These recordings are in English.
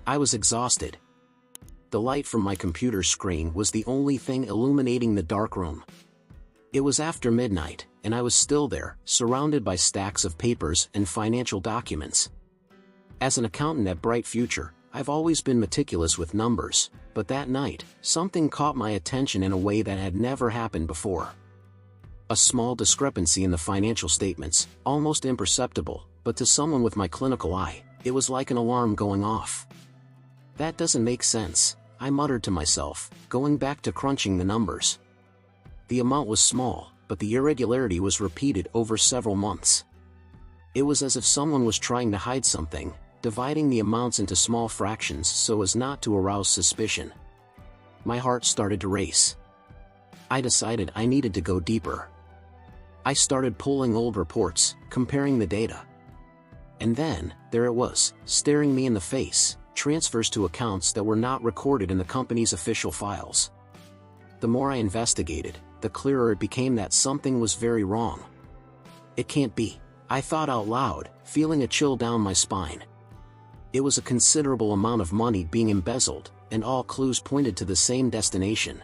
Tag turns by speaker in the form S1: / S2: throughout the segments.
S1: I was exhausted. The light from my computer screen was the only thing illuminating the dark room. It was after midnight, and I was still there, surrounded by stacks of papers and financial documents. As an accountant at Bright Future, I've always been meticulous with numbers, but that night, something caught my attention in a way that had never happened before. A small discrepancy in the financial statements, almost imperceptible, but to someone with my clinical eye, it was like an alarm going off. That doesn't make sense, I muttered to myself, going back to crunching the numbers. The amount was small, but the irregularity was repeated over several months. It was as if someone was trying to hide something, dividing the amounts into small fractions so as not to arouse suspicion. My heart started to race. I decided I needed to go deeper. I started pulling old reports, comparing the data. And then, there it was, staring me in the face, transfers to accounts that were not recorded in the company's official files. The more I investigated, the clearer it became that something was very wrong. It can't be, I thought out loud, feeling a chill down my spine. It was a considerable amount of money being embezzled, and all clues pointed to the same destination.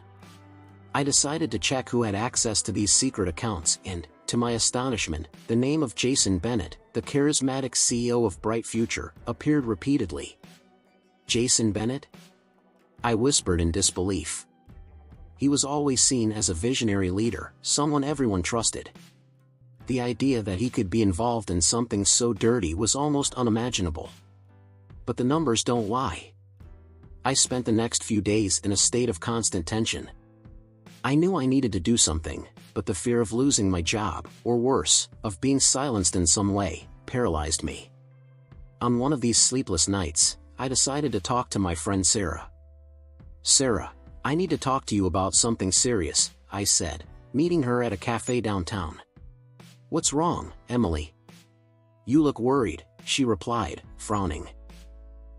S1: I decided to check who had access to these secret accounts and, to my astonishment, the name of Jason Bennett, the charismatic CEO of Bright Future, appeared repeatedly. Jason Bennett? I whispered in disbelief. He was always seen as a visionary leader, someone everyone trusted. The idea that he could be involved in something so dirty was almost unimaginable. But the numbers don't lie. I spent the next few days in a state of constant tension. I knew I needed to do something, but the fear of losing my job, or worse, of being silenced in some way, paralyzed me. On one of these sleepless nights, I decided to talk to my friend Sarah. "Sarah, I need to talk to you about something serious," I said, meeting her at a cafe downtown. "What's wrong, Emily?" "You look worried," she replied, frowning.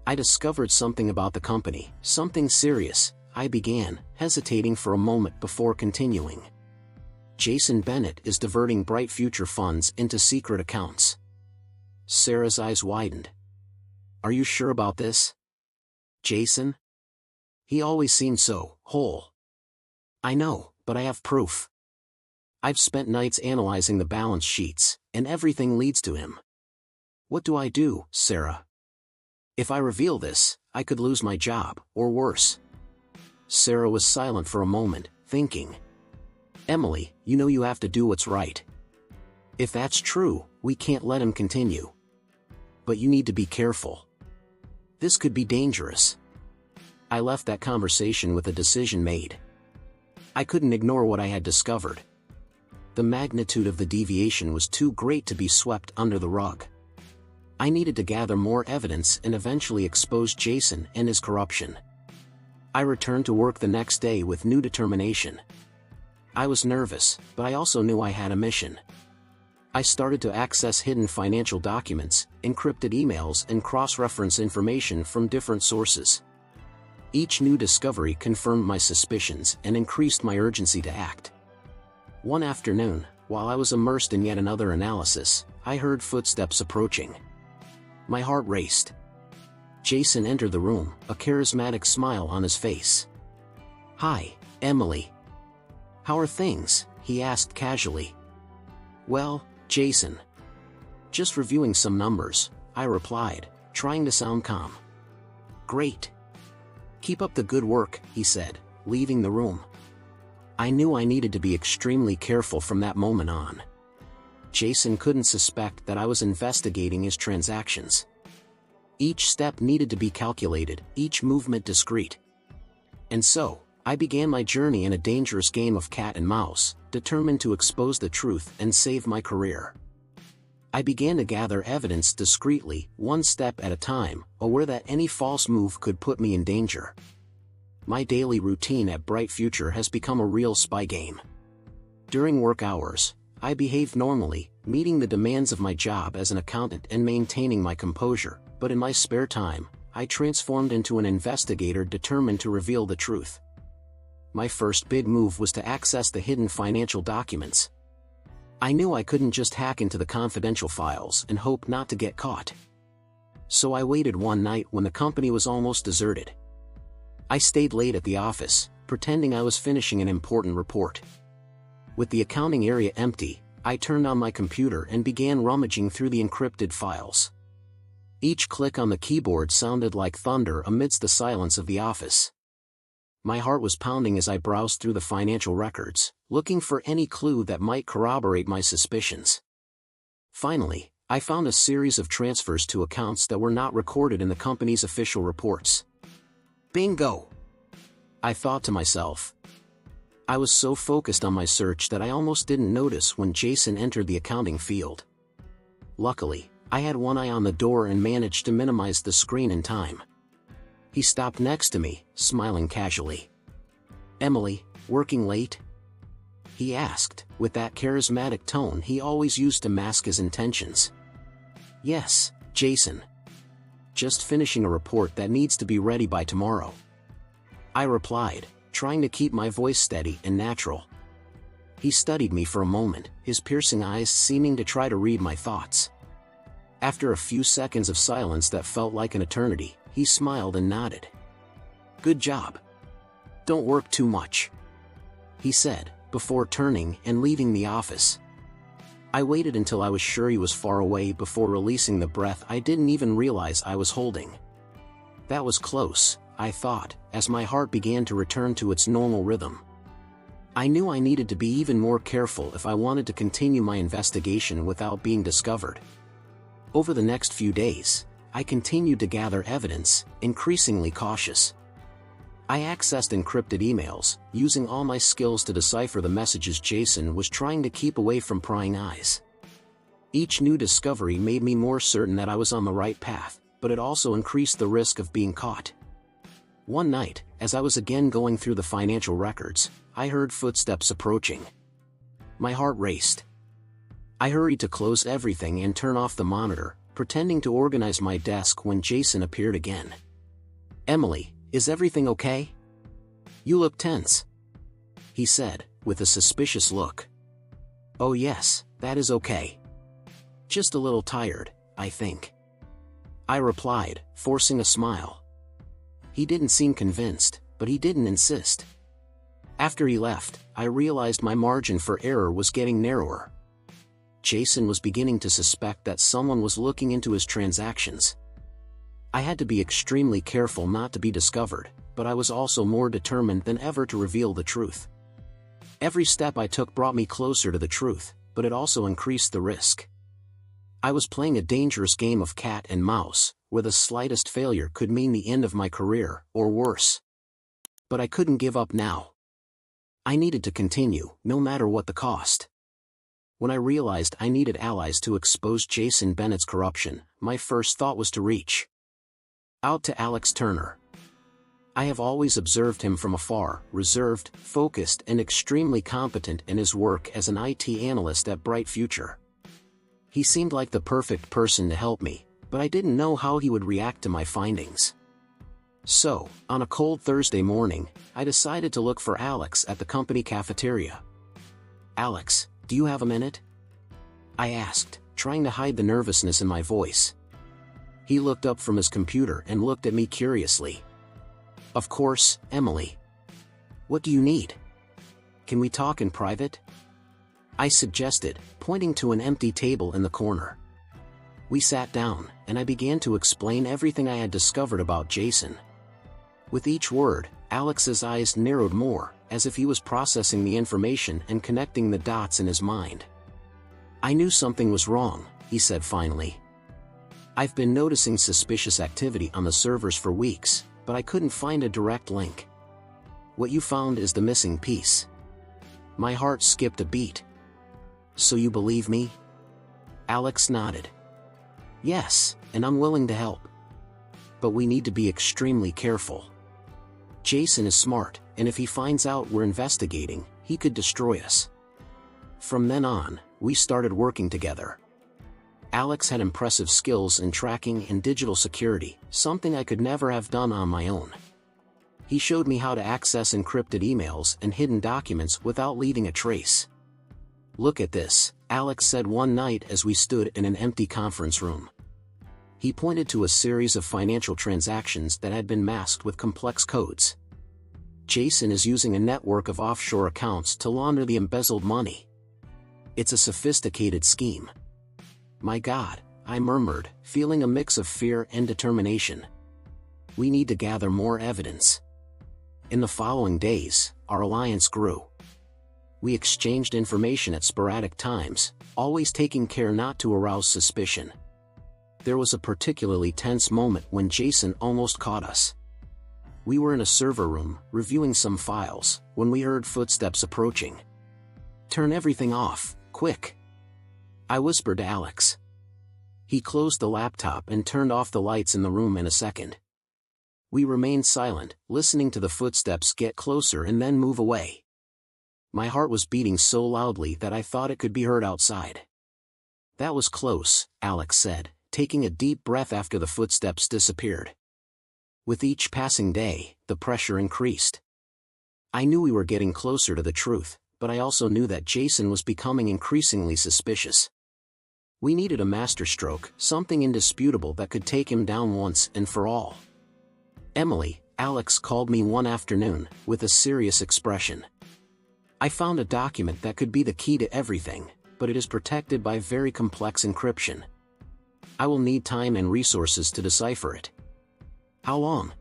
S1: "I discovered something about the company, something serious," I began, hesitating for a moment before continuing. "Jason Bennett is diverting Bright Future funds into secret accounts." Sarah's eyes widened. "Are you sure about this? Jason? He always seemed so whole." "I know, but I have proof. I've spent nights analyzing the balance sheets, and everything leads to him." "What do I do, Sarah? If I reveal this, I could lose my job, or worse." Sarah was silent for a moment, thinking. "Emily, you know you have to do what's right. If that's true, we can't let him continue. But you need to be careful. This could be dangerous." I left that conversation with a decision made. I couldn't ignore what I had discovered. The magnitude of the deviation was too great to be swept under the rug. I needed to gather more evidence and eventually expose Jason and his corruption. I returned to work the next day with new determination. I was nervous, but I also knew I had a mission. I started to access hidden financial documents, encrypted emails, and cross-reference information from different sources. Each new discovery confirmed my suspicions and increased my urgency to act. One afternoon, while I was immersed in yet another analysis, I heard footsteps approaching. My heart raced. Jason entered the room, a charismatic smile on his face. "Hi, Emily. How are things?" he asked casually. "Well, Jason. Just reviewing some numbers," I replied, trying to sound calm. "Great. Keep up the good work," he said, leaving the room. I knew I needed to be extremely careful from that moment on. Jason couldn't suspect that I was investigating his transactions. Each step needed to be calculated, each movement discreet. And so, I began my journey in a dangerous game of cat and mouse, determined to expose the truth and save my career. I began to gather evidence discreetly, one step at a time, aware that any false move could put me in danger. My daily routine at Bright Future has become a real spy game. During work hours, I behaved normally, meeting the demands of my job as an accountant and maintaining my composure, but in my spare time, I transformed into an investigator determined to reveal the truth. My first big move was to access the hidden financial documents. I knew I couldn't just hack into the confidential files and hope not to get caught. so I waited one night when the company was almost deserted. I stayed late at the office, pretending I was finishing an important report. With the accounting area empty, I turned on my computer and began rummaging through the encrypted files. Each click on the keyboard sounded like thunder amidst the silence of the office. My heart was pounding as I browsed through the financial records, looking for any clue that might corroborate my suspicions. Finally, I found a series of transfers to accounts that were not recorded in the company's official reports. Bingo! I thought to myself. I was so focused on my search that I almost didn't notice when Jason entered the accounting field. Luckily, I had one eye on the door and managed to minimize the screen in time. He stopped next to me, smiling casually. "Emily, working late?" he asked, with that charismatic tone he always used to mask his intentions. "Yes, Jason. Just finishing a report that needs to be ready by tomorrow," I replied, trying to keep my voice steady and natural. He studied me for a moment, his piercing eyes seeming to try to read my thoughts. After a few seconds of silence that felt like an eternity, he smiled and nodded. "Good job. Don't work too much," he said, before turning and leaving the office. I waited until I was sure he was far away before releasing the breath I didn't even realize I was holding. That was close, I thought, as my heart began to return to its normal rhythm. I knew I needed to be even more careful if I wanted to continue my investigation without being discovered. Over the next few days, I continued to gather evidence, increasingly cautious. I accessed encrypted emails, using all my skills to decipher the messages Jason was trying to keep away from prying eyes. Each new discovery made me more certain that I was on the right path, but it also increased the risk of being caught. One night, as I was again going through the financial records, I heard footsteps approaching. My heart raced. I hurried to close everything and turn off the monitor, pretending to organize my desk when Jason appeared again. "Emily, is everything okay? You look tense," he said, with a suspicious look. "Oh yes, that is okay. Just a little tired, I think," I replied, forcing a smile. He didn't seem convinced, but he didn't insist. After he left, I realized my margin for error was getting narrower. Jason was beginning to suspect that someone was looking into his transactions. I had to be extremely careful not to be discovered, but I was also more determined than ever to reveal the truth. Every step I took brought me closer to the truth, but it also increased the risk. I was playing a dangerous game of cat and mouse, where the slightest failure could mean the end of my career, or worse. But I couldn't give up now. I needed to continue, no matter what the cost. When I realized I needed allies to expose Jason Bennett's corruption, my first thought was to reach out to Alex Turner. I have always observed him from afar, reserved, focused, and extremely competent in his work as an IT analyst at Bright Future. He seemed like the perfect person to help me, but I didn't know how he would react to my findings. So, on a cold Thursday morning, I decided to look for Alex at the company cafeteria. "Alex, do you have a minute?" I asked, trying to hide the nervousness in my voice. He looked up from his computer and looked at me curiously. "Of course, Emily. What do you need? Can we talk in private?" I suggested, pointing to an empty table in the corner. We sat down, and I began to explain everything I had discovered about Jason. With each word, Alex's eyes narrowed more, as if he was processing the information and connecting the dots in his mind. "I knew something was wrong," he said finally. "I've been noticing suspicious activity on the servers for weeks, but I couldn't find a direct link. What you found is the missing piece." My heart skipped a beat. "So you believe me?" Alex nodded. "Yes, and I'm willing to help. But we need to be extremely careful. Jason is smart, and if he finds out we're investigating, he could destroy us." From then on, we started working together. Alex had impressive skills in tracking and digital security, something I could never have done on my own. He showed me how to access encrypted emails and hidden documents without leaving a trace. "Look at this," Alex said one night as we stood in an empty conference room. He pointed to a series of financial transactions that had been masked with complex codes. Jason is using a network of offshore accounts to launder the embezzled money. It's a sophisticated scheme. My God, I murmured, feeling a mix of fear and determination. We need to gather more evidence. In the following days, our alliance grew. We exchanged information at sporadic times, always taking care not to arouse suspicion. There was a particularly tense moment when Jason almost caught us. We were in a server room, reviewing some files, when we heard footsteps approaching. "Turn everything off, quick," I whispered to Alex. He closed the laptop and turned off the lights in the room in a second. We remained silent, listening to the footsteps get closer and then move away. My heart was beating so loudly that I thought it could be heard outside. "That was close," Alex said, taking a deep breath after the footsteps disappeared. With each passing day, the pressure increased. I knew we were getting closer to the truth, but I also knew that Jason was becoming increasingly suspicious. We needed a masterstroke, something indisputable that could take him down once and for all. "Emily," Alex called me one afternoon, with a serious expression. "I found a document that could be the key to everything, but it is protected by very complex encryption. I will need time and resources to decipher it." "How long?"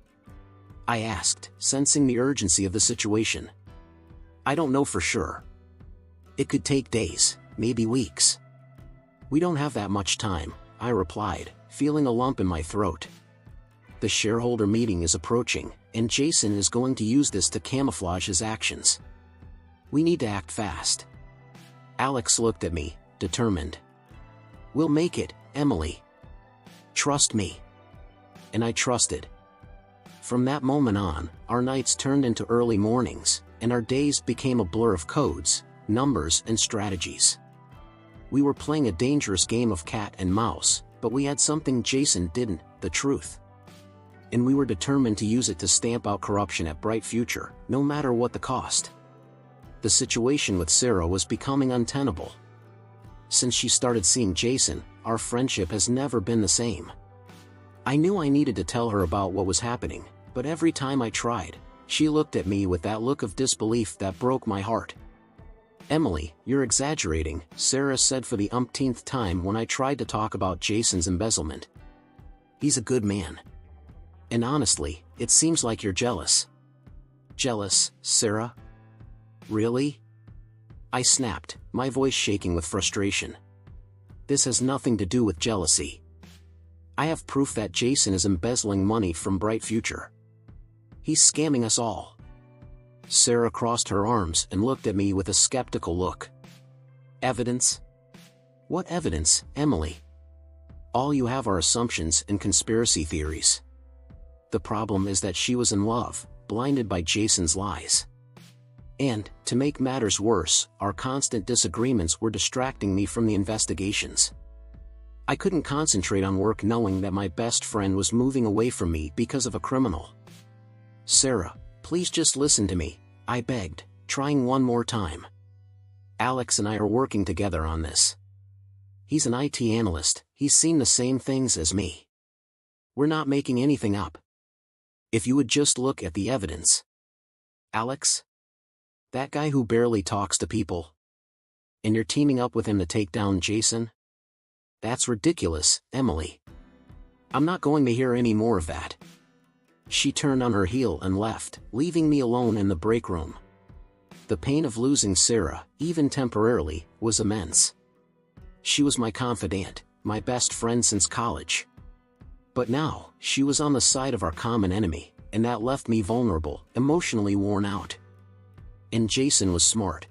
S1: I asked, sensing the urgency of the situation. "I don't know for sure. It could take days, maybe weeks." "We don't have that much time," I replied, feeling a lump in my throat. "The shareholder meeting is approaching, and Jason is going to use this to camouflage his actions. We need to act fast." Alex looked at me, determined. "We'll make it, Emily. Trust me." And I trusted. From that moment on, our nights turned into early mornings, and our days became a blur of codes, numbers and strategies. We were playing a dangerous game of cat and mouse, but we had something Jason didn't, the truth. And we were determined to use it to stamp out corruption at Bright Future, no matter what the cost. The situation with Sarah was becoming untenable. Since she started seeing Jason, our friendship has never been the same. I knew I needed to tell her about what was happening, but every time I tried, she looked at me with that look of disbelief that broke my heart. "Emily, you're exaggerating," Sarah said for the umpteenth time when I tried to talk about Jason's embezzlement. "He's a good man. And honestly, it seems like you're jealous." "Jealous, Sarah? Really?" I snapped, my voice shaking with frustration. "This has nothing to do with jealousy. I have proof that Jason is embezzling money from Bright Future. He's scamming us all." Sarah crossed her arms and looked at me with a skeptical look. "Evidence? What evidence, Emily? All you have are assumptions and conspiracy theories." The problem is that she was in love, blinded by Jason's lies. And, to make matters worse, our constant disagreements were distracting me from the investigations. I couldn't concentrate on work knowing that my best friend was moving away from me because of a criminal. "Sarah, please just listen to me," I begged, trying one more time. "Alex and I are working together on this. He's an IT analyst, he's seen the same things as me. We're not making anything up. If you would just look at the evidence." "Alex? That guy who barely talks to people? And you're teaming up with him to take down Jason? That's ridiculous, Emily. I'm not going to hear any more of that." She turned on her heel and left, leaving me alone in the break room. The pain of losing Sarah, even temporarily, was immense. She was my confidant, my best friend since college. But now, she was on the side of our common enemy, and that left me vulnerable, emotionally worn out. And Jason was smart.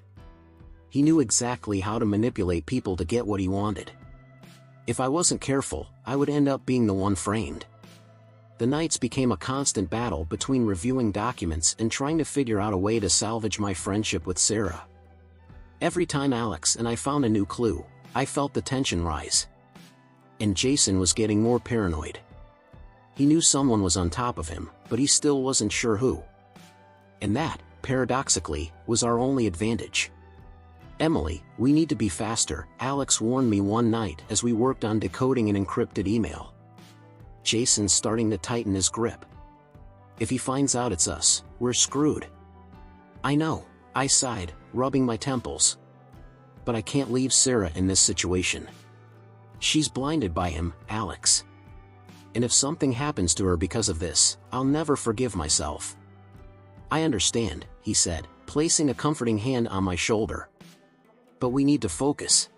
S1: He knew exactly how to manipulate people to get what he wanted. If I wasn't careful, I would end up being the one framed. The nights became a constant battle between reviewing documents and trying to figure out a way to salvage my friendship with Sarah. Every time Alex and I found a new clue, I felt the tension rise. And Jason was getting more paranoid. He knew someone was on top of him, but he still wasn't sure who. And that, paradoxically, was our only advantage. "Emily, we need to be faster," Alex warned me one night as we worked on decoding an encrypted email. Jason's starting to tighten his grip. If he finds out it's us, we're screwed. I know, I sighed, rubbing my temples. But I can't leave Sarah in this situation. She's blinded by him, Alex. And if something happens to her because of this, I'll never forgive myself. I understand, he said, placing a comforting hand on my shoulder. But we need to focus.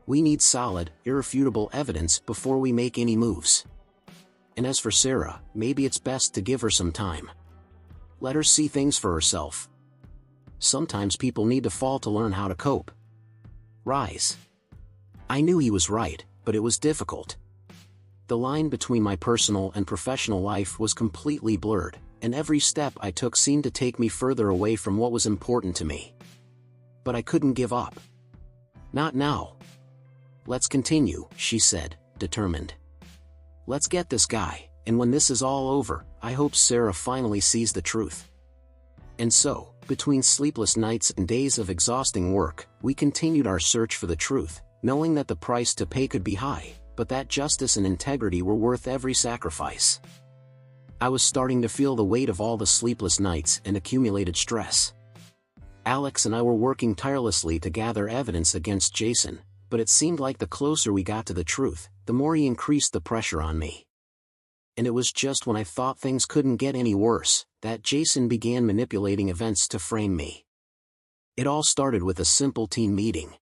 S1: We need solid, irrefutable evidence before we make any moves. And as for Sarah, maybe it's best to give her some time. Let her see things for herself. Sometimes people need to fall to learn how to cope. Rise. I knew he was right, but it was difficult. The line between my personal and professional life was completely blurred, and every step I took seemed to take me further away from what was important to me. But I couldn't give up. Not now. Let's continue, she said, determined. Let's get this guy, and when this is all over, I hope Sarah finally sees the truth. And so, between sleepless nights and days of exhausting work, we continued our search for the truth, knowing that the price to pay could be high, but that justice and integrity were worth every sacrifice. I was starting to feel the weight of all the sleepless nights and accumulated stress. Alex and I were working tirelessly to gather evidence against Jason, but it seemed like the closer we got to the truth, the more he increased the pressure on me. And it was just when I thought things couldn't get any worse, that Jason began manipulating events to frame me. It all started with a simple team meeting.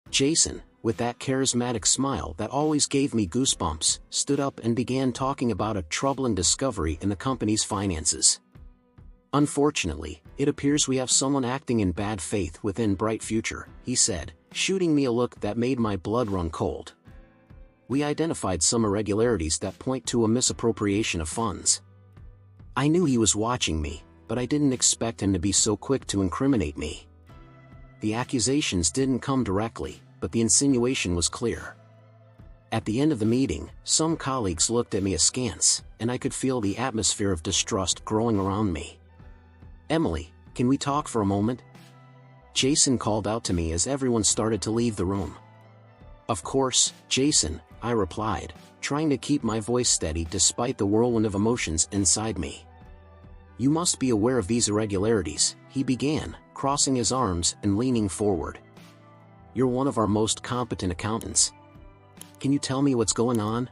S1: Jason, with that charismatic smile that always gave me goosebumps, stood up and began talking about a troubling discovery in the company's finances. Unfortunately, it appears we have someone acting in bad faith within Bright Future, he said, shooting me a look that made my blood run cold. We identified some irregularities that point to a misappropriation of funds. I knew he was watching me, but I didn't expect him to be so quick to incriminate me. The accusations didn't come directly, but the insinuation was clear. At the end of the meeting, some colleagues looked at me askance, and I could feel the atmosphere of distrust growing around me. Emily, can we talk for a moment? Jason called out to me as everyone started to leave the room. Of course, Jason, I replied, trying to keep my voice steady despite the whirlwind of emotions inside me. You must be aware of these irregularities, he began, crossing his arms and leaning forward. You're one of our most competent accountants. Can you tell me what's going on?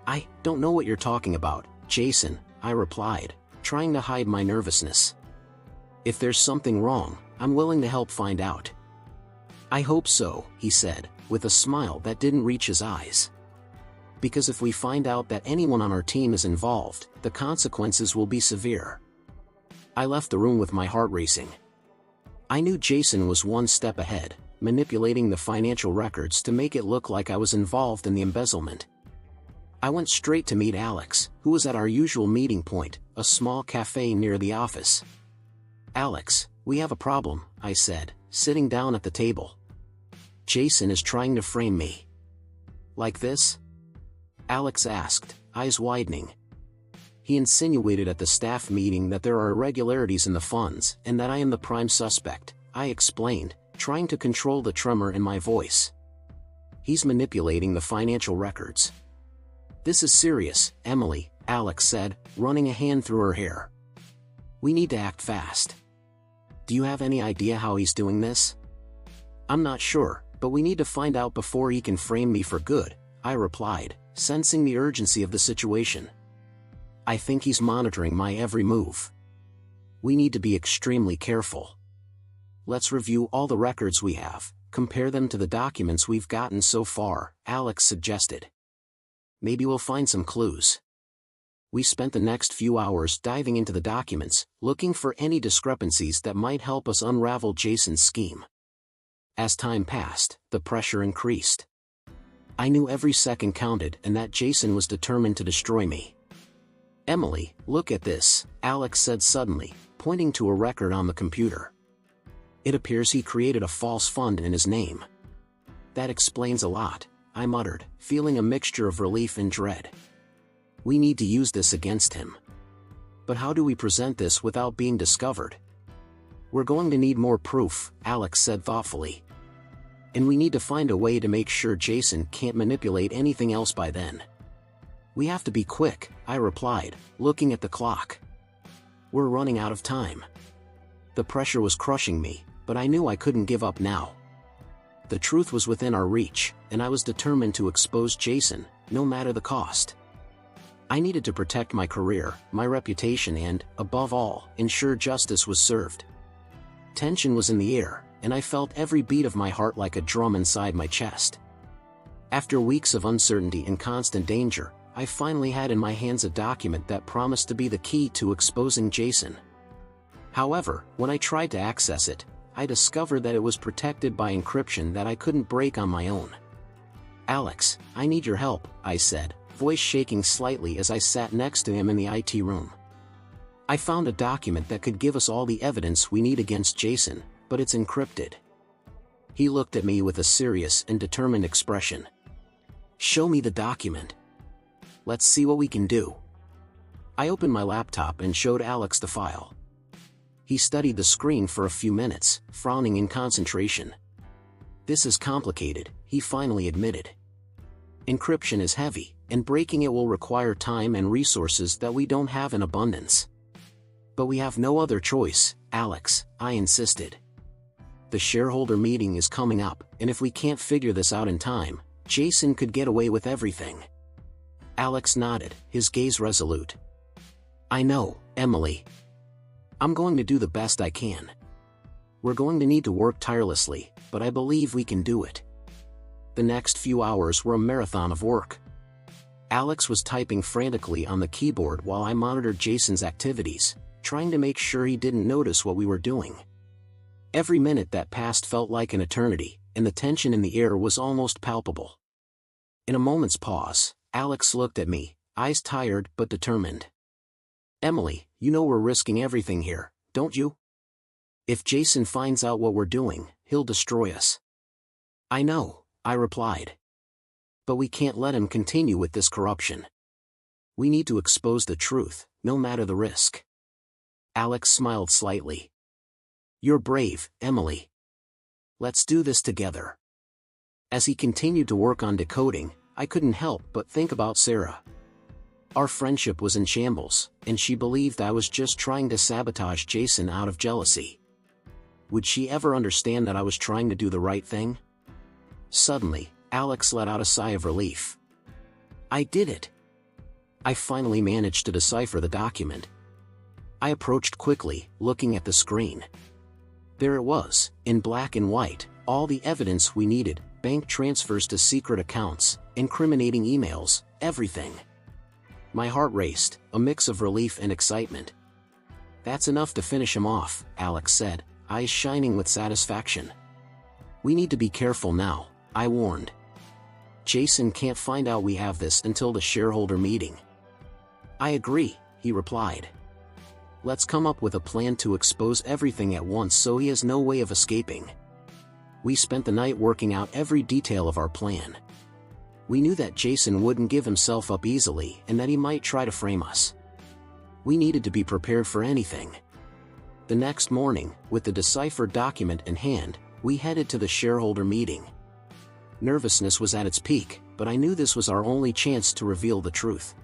S1: I don't know what you're talking about, Jason, I replied, trying to hide my nervousness. If there's something wrong, I'm willing to help find out. I hope so, he said, with a smile that didn't reach his eyes. Because if we find out that anyone on our team is involved, the consequences will be severe. I left the room with my heart racing. I knew Jason was one step ahead, manipulating the financial records to make it look like I was involved in the embezzlement. I went straight to meet Alex, who was at our usual meeting point, a small cafe near the office. Alex, we have a problem, I said, sitting down at the table. Jason is trying to frame me. Like this? Alex asked, eyes widening. He insinuated at the staff meeting that there are irregularities in the funds and that I am the prime suspect, I explained, trying to control the tremor in my voice. He's manipulating the financial records. This is serious, Emily, Alex said, running a hand through her hair. We need to act fast. Do you have any idea how he's doing this? I'm not sure, but we need to find out before he can frame me for good, I replied, sensing the urgency of the situation. I think he's monitoring my every move. We need to be extremely careful. Let's review all the records we have, compare them to the documents we've gotten so far, Alex suggested. Maybe we'll find some clues. We spent the next few hours diving into the documents, looking for any discrepancies that might help us unravel Jason's scheme. As time passed, the pressure increased. I knew every second counted and that Jason was determined to destroy me. Emily, look at this, Alex said suddenly, pointing to a record on the computer. It appears he created a false fund in his name. That explains a lot, I muttered, feeling a mixture of relief and dread. We need to use this against him. But how do we present this without being discovered? We're going to need more proof, Alex said thoughtfully. And we need to find a way to make sure Jason can't manipulate anything else by then. We have to be quick, I replied, looking at the clock. We're running out of time. The pressure was crushing me, but I knew I couldn't give up now. The truth was within our reach, and I was determined to expose Jason, no matter the cost. I needed to protect my career, my reputation and, above all, ensure justice was served. Tension was in the air, and I felt every beat of my heart like a drum inside my chest. After weeks of uncertainty and constant danger, I finally had in my hands a document that promised to be the key to exposing Jason. However, when I tried to access it, I discovered that it was protected by encryption that I couldn't break on my own. "Alex, I need your help," I said, voice shaking slightly as I sat next to him in the IT room. "I found a document that could give us all the evidence we need against Jason, but it's encrypted." He looked at me with a serious and determined expression. "Show me the document. Let's see what we can do." I opened my laptop and showed Alex the file. He studied the screen for a few minutes, frowning in concentration. "This is complicated," he finally admitted. "Encryption is heavy, and breaking it will require time and resources that we don't have in abundance." "But we have no other choice, Alex," I insisted. "The shareholder meeting is coming up, and if we can't figure this out in time, Jason could get away with everything." Alex nodded, his gaze resolute. "I know, Emily. I'm going to do the best I can. We're going to need to work tirelessly, but I believe we can do it." The next few hours were a marathon of work. Alex was typing frantically on the keyboard while I monitored Jason's activities, trying to make sure he didn't notice what we were doing. Every minute that passed felt like an eternity, and the tension in the air was almost palpable. In a moment's pause, Alex looked at me, eyes tired but determined. "Emily, you know we're risking everything here, don't you? If Jason finds out what we're doing, he'll destroy us." "I know," I replied. "But we can't let him continue with this corruption. We need to expose the truth, no matter the risk." Alex smiled slightly. "You're brave, Emily. Let's do this together." As he continued to work on decoding, I couldn't help but think about Sarah. Our friendship was in shambles, and she believed I was just trying to sabotage Jason out of jealousy. Would she ever understand that I was trying to do the right thing? Suddenly, Alex let out a sigh of relief. "I did it. I finally managed to decipher the document." I approached quickly, looking at the screen. There it was, in black and white, all the evidence we needed: bank transfers to secret accounts, incriminating emails, everything. My heart raced, a mix of relief and excitement. "That's enough to finish him off," Alex said, eyes shining with satisfaction. "We need to be careful now," I warned. "Jason can't find out we have this until the shareholder meeting." "I agree," he replied. "Let's come up with a plan to expose everything at once so he has no way of escaping." We spent the night working out every detail of our plan. We knew that Jason wouldn't give himself up easily and that he might try to frame us. We needed to be prepared for anything. The next morning, with the deciphered document in hand, we headed to the shareholder meeting. Nervousness was at its peak, but I knew this was our only chance to reveal the truth.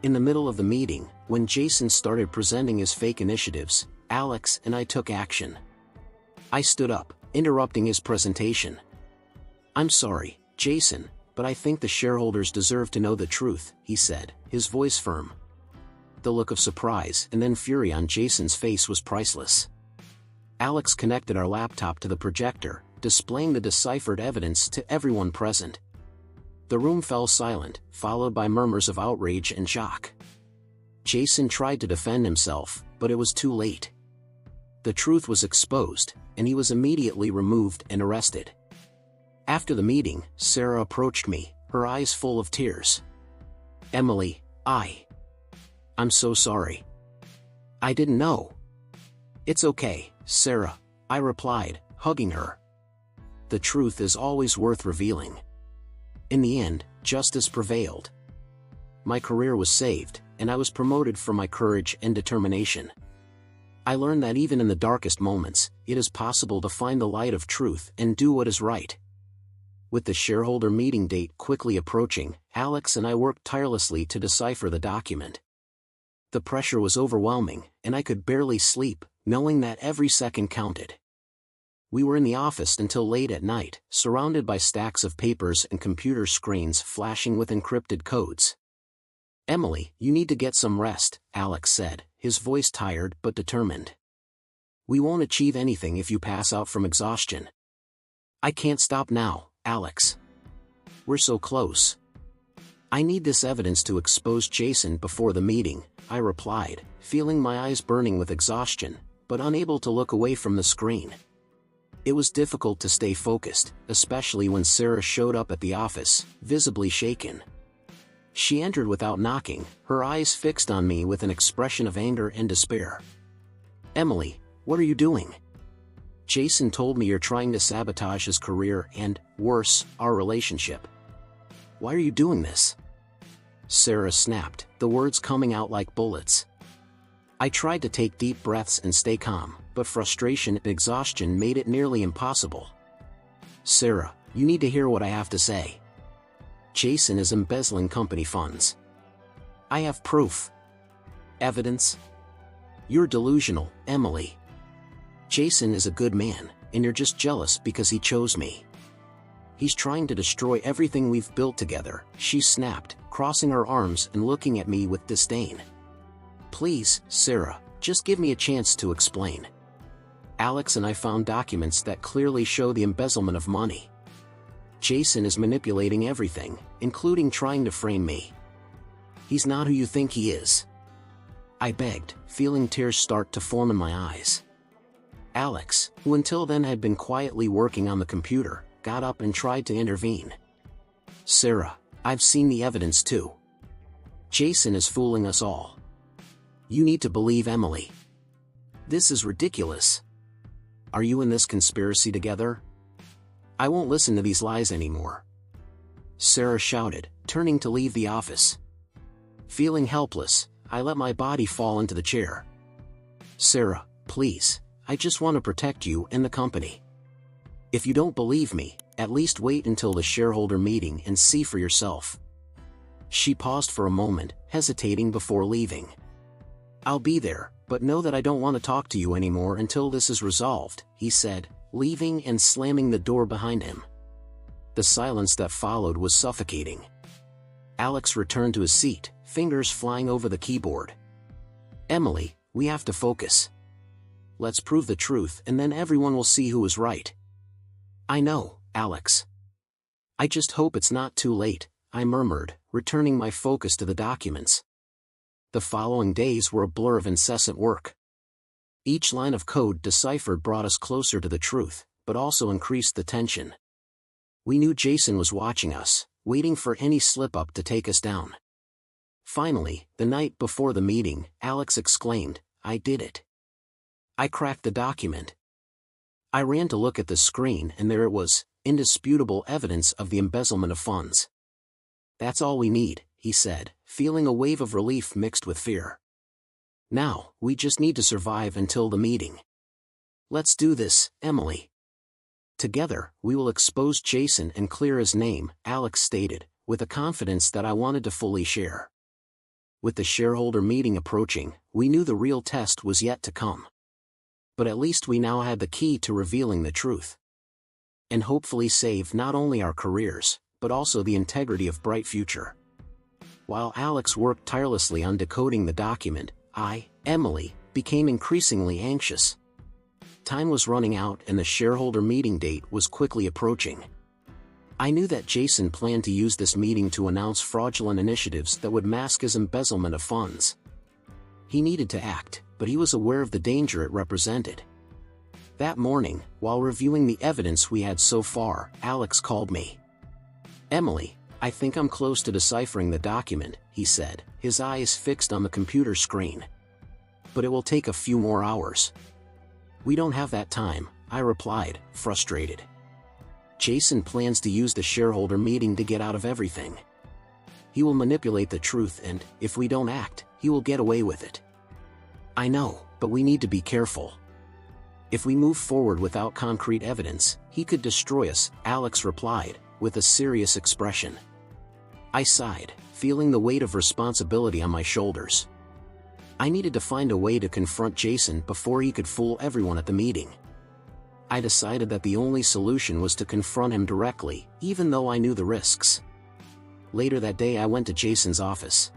S1: In the middle of the meeting, when Jason started presenting his fake initiatives, Alex and I took action. I stood up, interrupting his presentation. "I'm sorry, Jason, but I think the shareholders deserve to know the truth," he said, his voice firm. The look of surprise and then fury on Jason's face was priceless. Alex connected our laptop to the projector, displaying the deciphered evidence to everyone present. The room fell silent, followed by murmurs of outrage and shock. Jason tried to defend himself, but it was too late. The truth was exposed, and he was immediately removed and arrested. After the meeting, Sarah approached me, her eyes full of tears. "Emily, I'm so sorry. I didn't know." "It's okay, Sarah," I replied, hugging her. "The truth is always worth revealing." In the end, justice prevailed. My career was saved, and I was promoted for my courage and determination. I learned that even in the darkest moments, it is possible to find the light of truth and do what is right. With the shareholder meeting date quickly approaching, Alex and I worked tirelessly to decipher the document. The pressure was overwhelming, and I could barely sleep, knowing that every second counted. We were in the office until late at night, surrounded by stacks of papers and computer screens flashing with encrypted codes. "Emily, you need to get some rest," Alex said, his voice tired but determined. "We won't achieve anything if you pass out from exhaustion." "I can't stop now, Alex. We're so close." "I need this evidence to expose Jason before the meeting," I replied, feeling my eyes burning with exhaustion, but unable to look away from the screen. It was difficult to stay focused, especially when Sarah showed up at the office, visibly shaken. She entered without knocking, her eyes fixed on me with an expression of anger and despair. "Emily, what are you doing? Jason told me you're trying to sabotage his career and, worse, our relationship. Why are you doing this?" Sarah snapped, the words coming out like bullets. I tried to take deep breaths and stay calm, but frustration and exhaustion made it nearly impossible. "Sarah, you need to hear what I have to say. Jason is embezzling company funds. I have proof. Evidence. You're delusional, Emily. Jason is a good man, and you're just jealous because he chose me. He's trying to destroy everything we've built together," she snapped, crossing her arms and looking at me with disdain. "Please, Sarah, just give me a chance to explain. Alex and I found documents that clearly show the embezzlement of money. Jason is manipulating everything, including trying to frame me. He's not who you think he is," I begged, feeling tears start to form in my eyes. Alex, who until then had been quietly working on the computer, got up and tried to intervene. "Sarah, I've seen the evidence too. Jason is fooling us all. You need to believe Emily. This is ridiculous. Are you in this conspiracy together? I won't listen to these lies anymore," Sarah shouted, turning to leave the office. Feeling helpless, I let my body fall into the chair. "Sarah, please, I just want to protect you and the company. If you don't believe me, at least wait until the shareholder meeting and see for yourself." She paused for a moment, hesitating before leaving. "I'll be there, but know that I don't want to talk to you anymore until this is resolved," he said, leaving and slamming the door behind him. The silence that followed was suffocating. Alex returned to his seat, fingers flying over the keyboard. "Emily, we have to focus. Let's prove the truth and then everyone will see who was right." "I know, Alex. I just hope it's not too late," I murmured, returning my focus to the documents. The following days were a blur of incessant work. Each line of code deciphered brought us closer to the truth, but also increased the tension. We knew Jason was watching us, waiting for any slip-up to take us down. Finally, the night before the meeting, Alex exclaimed, "I did it." I cracked the document. I ran to look at the screen and there it was, indisputable evidence of the embezzlement of funds. "That's all we need," he said, feeling a wave of relief mixed with fear. "Now, we just need to survive until the meeting. Let's do this, Emily. Together, we will expose Jason and clear his name," Alex stated, with a confidence that I wanted to fully share. With the shareholder meeting approaching, we knew the real test was yet to come. But at least we now had the key to revealing the truth. And hopefully save not only our careers, but also the integrity of Bright Future. While Alex worked tirelessly on decoding the document, I, Emily, became increasingly anxious. Time was running out and the shareholder meeting date was quickly approaching. I knew that Jason planned to use this meeting to announce fraudulent initiatives that would mask his embezzlement of funds. He needed to act, but he was aware of the danger it represented. That morning, while reviewing the evidence we had so far, Alex called me. "Emily, I think I'm close to deciphering the document," he said, his eyes fixed on the computer screen. "But it will take a few more hours." "We don't have that time," I replied, frustrated. "Jason plans to use the shareholder meeting to get out of everything. He will manipulate the truth and, if we don't act, he will get away with it." "I know, but we need to be careful. If we move forward without concrete evidence, he could destroy us," Alex replied, with a serious expression. I sighed, feeling the weight of responsibility on my shoulders. I needed to find a way to confront Jason before he could fool everyone at the meeting. I decided that the only solution was to confront him directly, even though I knew the risks. Later that day I went to Jason's office.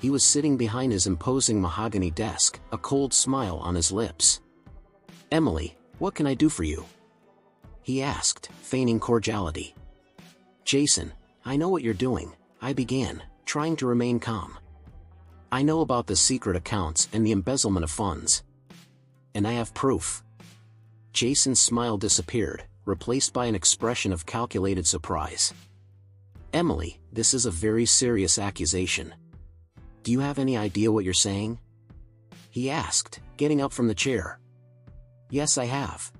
S1: He was sitting behind his imposing mahogany desk, a cold smile on his lips. "Emily, what can I do for you?" he asked, feigning cordiality. "Jason, I know what you're doing," I began, trying to remain calm. "I know about the secret accounts and the embezzlement of funds. And I have proof." Jason's smile disappeared, replaced by an expression of calculated surprise. "Emily, this is a very serious accusation. Do you have any idea what you're saying?" he asked, getting up from the chair. "Yes, I have.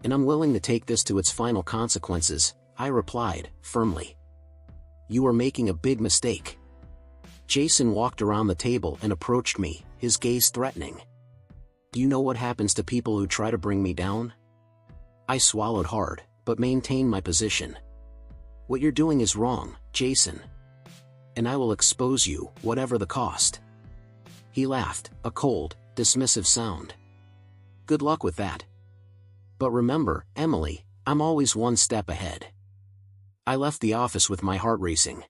S1: And I'm willing to take this to its final consequences," I replied, firmly. "You are making a big mistake." Jason walked around the table and approached me, his gaze threatening. "Do you know what happens to people who try to bring me down?" I swallowed hard, but maintained my position. "What you're doing is wrong, Jason. And I will expose you, whatever the cost." He laughed, a cold, dismissive sound. "Good luck with that. But remember, Emily, I'm always one step ahead." I left the office with my heart racing.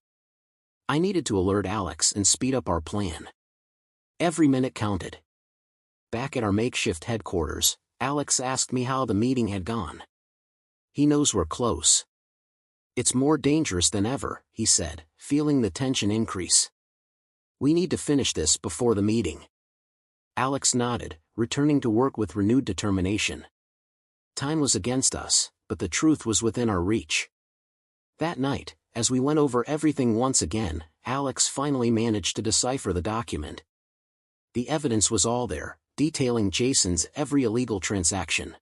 S1: I needed to alert Alex and speed up our plan. Every minute counted. Back at our makeshift headquarters, Alex asked me how the meeting had gone. "He knows we're close. It's more dangerous than ever," he said, feeling the tension increase. "We need to finish this before the meeting." Alex nodded, returning to work with renewed determination. Time was against us, but the truth was within our reach. That night, as we went over everything once again, Alex finally managed to decipher the document. The evidence was all there, detailing Jason's every illegal transaction.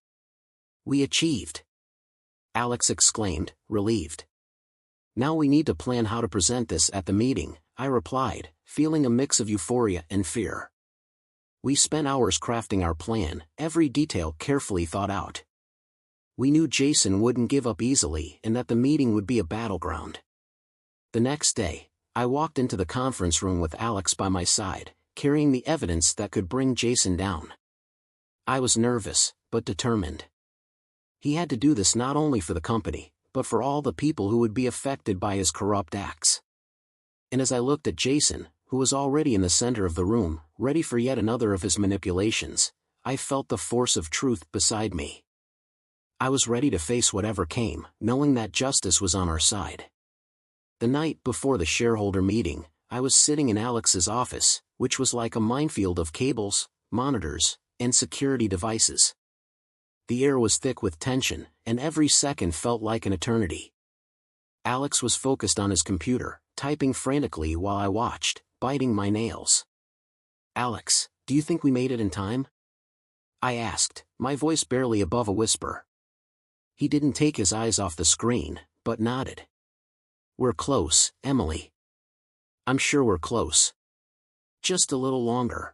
S1: "We achieved!" Alex exclaimed, relieved. "Now we need to plan how to present this at the meeting," I replied, feeling a mix of euphoria and fear. We spent hours crafting our plan, every detail carefully thought out. We knew Jason wouldn't give up easily and that the meeting would be a battleground. The next day, I walked into the conference room with Alex by my side, carrying the evidence that could bring Jason down. I was nervous, but determined. He had to do this not only for the company, but for all the people who would be affected by his corrupt acts. And as I looked at Jason, who was already in the center of the room, ready for yet another of his manipulations, I felt the force of truth beside me. I was ready to face whatever came, knowing that justice was on our side. The night before the shareholder meeting, I was sitting in Alex's office, which was like a minefield of cables, monitors, and security devices. The air was thick with tension, and every second felt like an eternity. Alex was focused on his computer, typing frantically while I watched, biting my nails. "Alex, do you think we made it in time?" I asked, my voice barely above a whisper. He didn't take his eyes off the screen, but nodded. "We're close, Emily. I'm sure we're close. Just a little longer."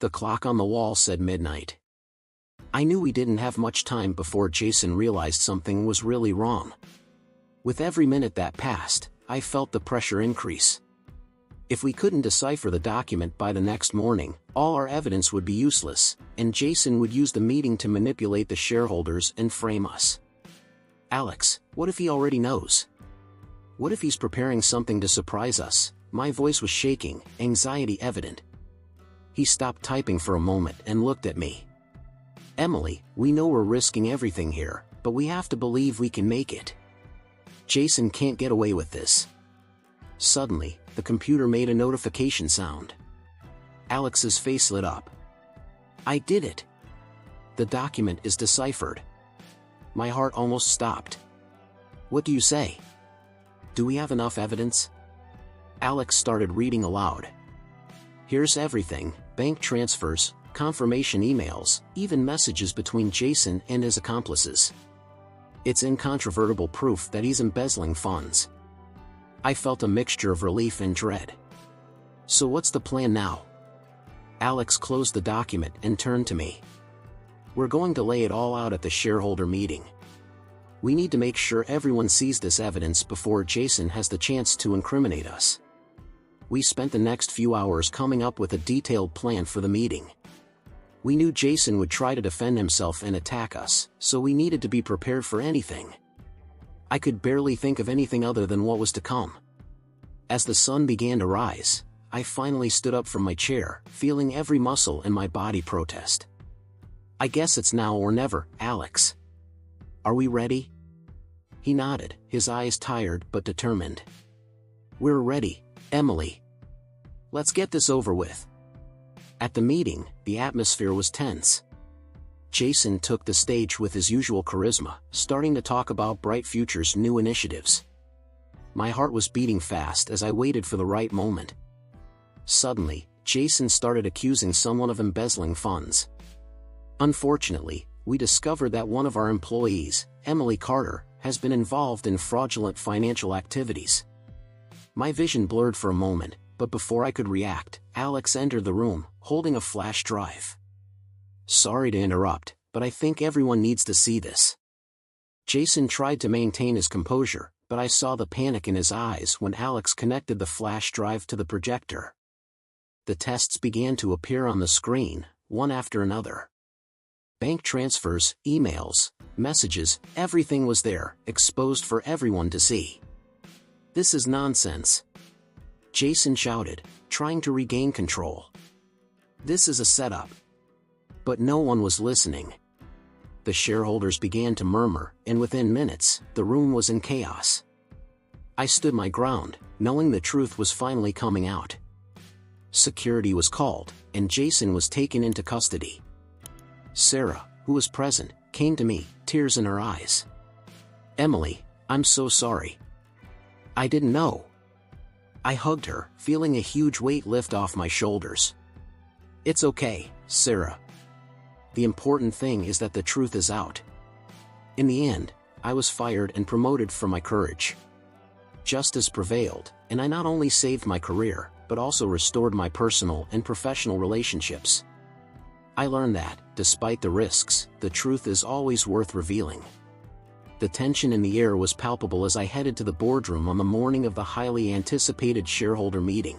S1: The clock on the wall said midnight. I knew we didn't have much time before Jason realized something was really wrong. With every minute that passed, I felt the pressure increase. If we couldn't decipher the document by the next morning, all our evidence would be useless, and Jason would use the meeting to manipulate the shareholders and frame us. "Alex, what if he already knows? What if he's preparing something to surprise us?" My voice was shaking, anxiety evident. He stopped typing for a moment and looked at me. "Emily, we know we're risking everything here, but we have to believe we can make it. Jason can't get away with this." Suddenly, the computer made a notification sound. Alex's face lit up. "I did it! The document is deciphered." My heart almost stopped. "What do you say? Do we have enough evidence?" Alex started reading aloud. "Here's everything: bank transfers, confirmation emails, even messages between Jason and his accomplices. It's incontrovertible proof that he's embezzling funds." I felt a mixture of relief and dread. "So what's the plan now?" Alex closed the document and turned to me. "We're going to lay it all out at the shareholder meeting. We need to make sure everyone sees this evidence before Jason has the chance to incriminate us. We spent the next few hours coming up with a detailed plan for the meeting. We knew Jason would try to defend himself and attack us, so we needed to be prepared for anything. I could barely think of anything other than what was to come. As the sun began to rise, I finally stood up from my chair, feeling every muscle in my body protest. I guess it's now or never, Alex. Are we ready? He nodded, his eyes tired but determined. We're ready, Emily. Let's get this over with. At the meeting, the atmosphere was tense. Jason took the stage with his usual charisma, starting to talk about Bright Future's new initiatives. My heart was beating fast as I waited for the right moment. Suddenly, Jason started accusing someone of embezzling funds. Unfortunately, we discovered that one of our employees, Emily Carter, has been involved in fraudulent financial activities. My vision blurred for a moment, but before I could react, Alex entered the room, holding a flash drive. Sorry to interrupt, but I think everyone needs to see this. Jason tried to maintain his composure, but I saw the panic in his eyes when Alex connected the flash drive to the projector. The tests began to appear on the screen, one after another. Bank transfers, emails, messages, everything was there, exposed for everyone to see. This is nonsense. Jason shouted, trying to regain control. This is a setup. But no one was listening. The shareholders began to murmur, and within minutes, the room was in chaos. I stood my ground, knowing the truth was finally coming out. Security was called, and Jason was taken into custody. Sarah, who was present, came to me, tears in her eyes. Emily, I'm so sorry. I didn't know. I hugged her, feeling a huge weight lift off my shoulders. It's okay, Sarah. The important thing is that the truth is out. In the end, I was fired and promoted for my courage. Justice prevailed, and I not only saved my career, but also restored my personal and professional relationships. I learned that, despite the risks, the truth is always worth revealing. The tension in the air was palpable as I headed to the boardroom on the morning of the highly anticipated shareholder meeting.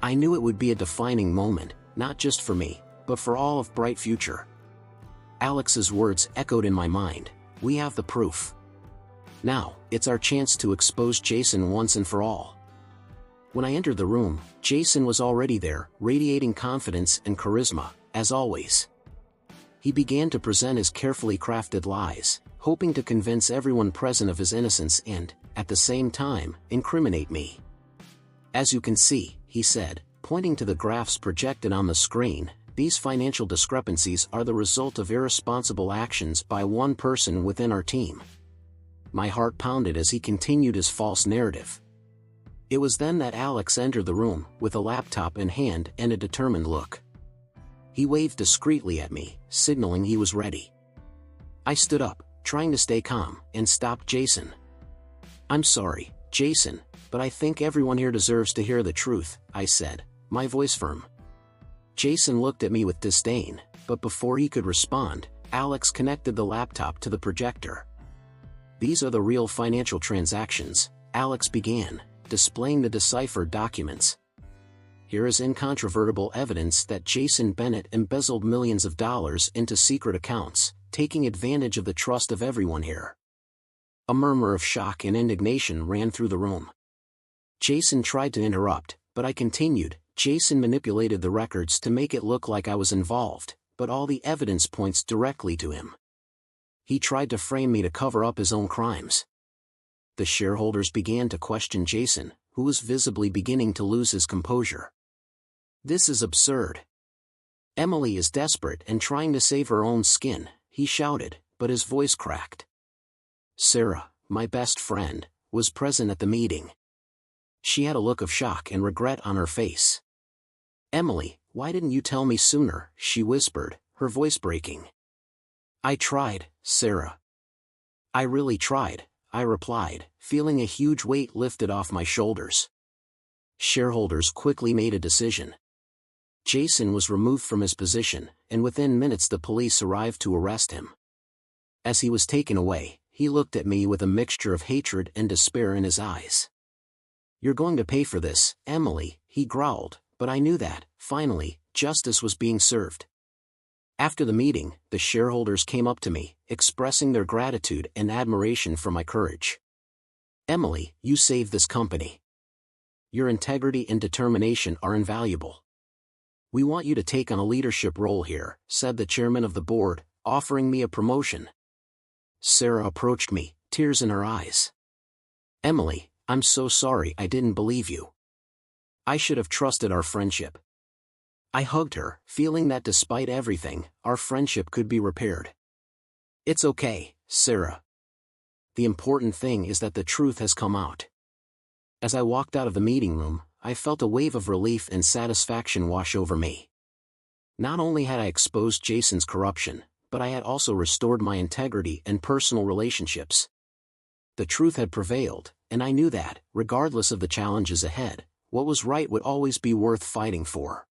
S1: I knew it would be a defining moment, not just for me, but for all of Bright Future. Alex's words echoed in my mind, we have the proof. Now, it's our chance to expose Jason once and for all. When I entered the room, Jason was already there, radiating confidence and charisma, as always. He began to present his carefully crafted lies, hoping to convince everyone present of his innocence and, at the same time, incriminate me. As you can see, he said, pointing to the graphs projected on the screen, these financial discrepancies are the result of irresponsible actions by one person within our team. My heart pounded as he continued his false narrative. It was then that Alex entered the room, with a laptop in hand and a determined look. He waved discreetly at me, signaling he was ready. I stood up, trying to stay calm, and stopped Jason. I'm sorry, Jason, but I think everyone here deserves to hear the truth, I said, my voice firm. Jason looked at me with disdain, but before he could respond, Alex connected the laptop to the projector. These are the real financial transactions, Alex began, displaying the deciphered documents. Here is incontrovertible evidence that Jason Bennett embezzled millions of dollars into secret accounts, taking advantage of the trust of everyone here. A murmur of shock and indignation ran through the room. Jason tried to interrupt, but I continued. Jason manipulated the records to make it look like I was involved, but all the evidence points directly to him. He tried to frame me to cover up his own crimes. The shareholders began to question Jason, who was visibly beginning to lose his composure. This is absurd. Emily is desperate and trying to save her own skin, he shouted, but his voice cracked. Sarah, my best friend, was present at the meeting. She had a look of shock and regret on her face. Emily, why didn't you tell me sooner, she whispered, her voice breaking. I tried, Sarah. I really tried, I replied, feeling a huge weight lifted off my shoulders. Shareholders quickly made a decision. Jason was removed from his position, and within minutes the police arrived to arrest him. As he was taken away, he looked at me with a mixture of hatred and despair in his eyes. "You're going to pay for this, Emily," he growled, but I knew that, finally, justice was being served. After the meeting, the shareholders came up to me, expressing their gratitude and admiration for my courage. "Emily, you saved this company. Your integrity and determination are invaluable. We want you to take on a leadership role here," said the chairman of the board, offering me a promotion. Sarah approached me, tears in her eyes. "Emily, I'm so sorry I didn't believe you. I should have trusted our friendship." I hugged her, feeling that despite everything, our friendship could be repaired. "It's okay, Sarah. The important thing is that the truth has come out." As I walked out of the meeting room, I felt a wave of relief and satisfaction wash over me. Not only had I exposed Jason's corruption, but I had also restored my integrity and personal relationships. The truth had prevailed, and I knew that, regardless of the challenges ahead, what was right would always be worth fighting for.